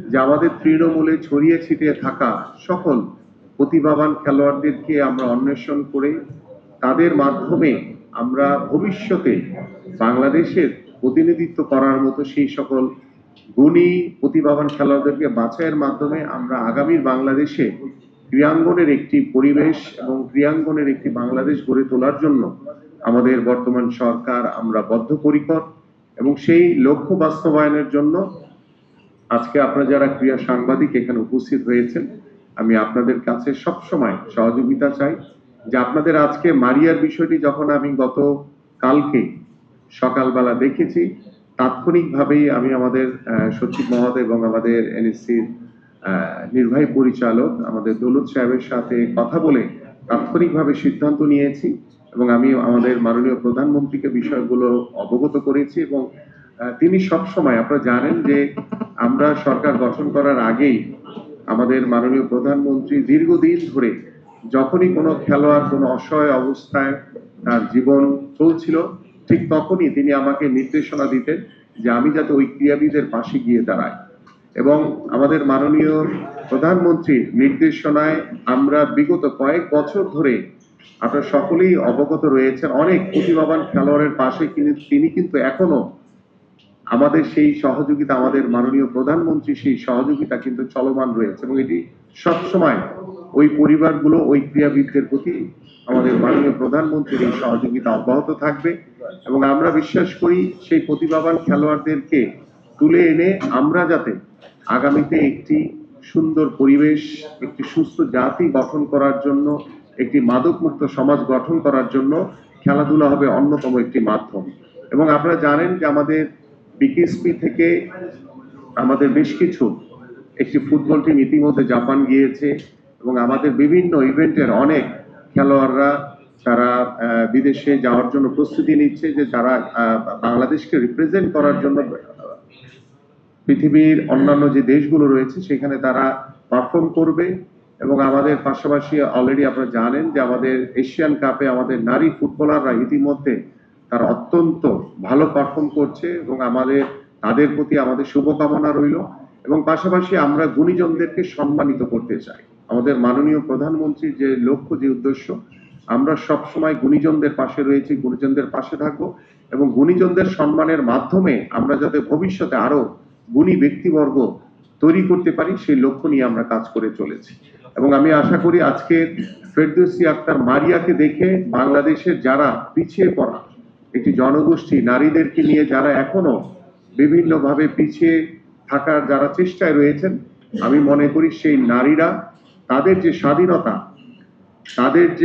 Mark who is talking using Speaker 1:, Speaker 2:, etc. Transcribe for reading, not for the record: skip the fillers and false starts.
Speaker 1: যে আমাদের তৃণমূলে ছড়িয়ে ছিটিয়ে থাকা সকল প্রতিভাবান খেলোয়াড়দেরকে আমরা অন্বেষণ করে তাদের মাধ্যমে আমরা ভবিষ্যতে বাংলাদেশের প্রতিনিধিত্ব করার মতো সেই সকল গুণী প্রতিভাবান খেলোয়াড়দেরকে বাছাইয়ের মাধ্যমে আমরা আগামীর বাংলাদেশে ক্রীড়াঙ্গনের একটি পরিবেশ এবং ক্রীড়াঙ্গনের একটি বাংলাদেশ গড়ে তোলার জন্য আমাদের বর্তমান সরকার আমরা বদ্ধপরিকর এবং সেই লক্ষ্য বাস্তবায়নের জন্য আজকে আপনারা যারা ক্রীড়া সাংবাদিক এখানে উপস্থিত হয়েছেন, আমি আপনাদের কাছে সবসময় সহযোগিতা চাই যে আপনাদের আজকে মারিয়ার বিষয়টি যখন আমি গত কালকে সকালবেলা দেখেছি, তাৎক্ষণিকভাবেই আমি আমাদের সচিব মহোদয় এবং আমাদের এনএসসির নির্বাহী পরিচালক আমাদের দৌলত সাহেবের সাথে কথা বলে তাৎক্ষণিকভাবে সিদ্ধান্ত নিয়েছি এবং আমি আমাদের মাননীয় প্রধানমন্ত্রীকে বিষয়গুলো অবগত করেছি এবং তিনি সবসময় আপনারা জানেন যে আমরা সরকার গঠন করার আগেই আমাদের মাননীয় প্রধানমন্ত্রী দীর্ঘদিন ধরে যখনই কোনো খেলোয়াড় কোনো অসহায় অবস্থায় তার জীবন চলছিল ঠিক তখনই তিনি আমাকে নির্দেশনা দিতেন যে আমি যাতে ওই ক্রীড়াবিদের পাশে গিয়ে দাঁড়াই এবং আমাদের মাননীয় প্রধানমন্ত্রীর নির্দেশনায় আমরা বিগত কয়েক বছর ধরে আপনারা সকলেই অবগত রয়েছেন অনেক প্রতিভাবান খেলোয়াড়ের পাশে তিনি কিন্তু এখনো আমাদের সেই সহযোগিতা আমাদের মাননীয় প্রধানমন্ত্রী সেই সহযোগিতা কিন্তু চলমান রয়েছে এবং এটি সবসময় ওই পরিবারগুলো ওই ক্রীড়াবিদদের প্রতি আমাদের মাননীয় প্রধানমন্ত্রীর এই সহযোগিতা অব্যাহত থাকবে এবং আমরা বিশ্বাস করি সেই প্রতিভাবান খেলোয়াড়দেরকে তুলে এনে আমরা যাতে আগামীতে একটি সুন্দর পরিবেশ একটি সুস্থ জাতি গঠন করার জন্য একটি মাদকমুক্ত সমাজ গঠন করার জন্য খেলাধুলা হবে অন্যতম একটি মাধ্যম এবং আপনারা জানেন যে আমাদের বিকেএসপি থেকে আমাদের বেশ কিছু একটি ফুটবল টিম ইতিমধ্যে জাপান গিয়েছে এবং আমাদের বিভিন্ন ইভেন্টের অনেক খেলোয়াড়রা তারা বিদেশে যাওয়ার জন্য প্রস্তুতি নিচ্ছে যে যারা বাংলাদেশকে রিপ্রেজেন্ট করার জন্য পৃথিবীর অন্যান্য যে দেশগুলো রয়েছে সেখানে তারা পারফর্ম করবে এবং আমাদের পাশাপাশি অলরেডি আপনারা জানেন যে আমাদের এশিয়ান কাপে আমাদের নারী ফুটবলাররা ইতিমধ্যে তারা অত্যন্ত ভালো পারফর্ম করছে এবং তাদের প্রতি আমাদের শুভকামনা রইল এবং পাশাপাশি আমরা গুণীজনদেরকে সম্মানিত করতে চাই আমাদের মাননীয় প্রধানমন্ত্রীর যে লক্ষ্য যে উদ্দেশ্য আমরা সব সময় গুণীজনদের পাশে রয়েছি গুণীজনদের পাশে থাকবো এবং গুণীজনদের সম্মানের মাধ্যমে আমরা যাতে ভবিষ্যতে আরো গুণী ব্যক্তিবর্গ তৈরি করতে পারি সেই লক্ষ্য নিয়ে আমরা কাজ করে চলেছি এবং আমি আশা করি আজকে ফেরদৌসী আক্তার মারিয়াকে দেখে বাংলাদেশের যারা পিছিয়ে পড়া একটি জনগোষ্ঠী নারীদেরকে নিয়ে যারা এখনো বিভিন্নভাবে পিছিয়ে থাকার যারা চেষ্টায় রয়েছেন আমি মনে করি সেই নারীরা তাদের যে স্বাধীনতা তাদের যে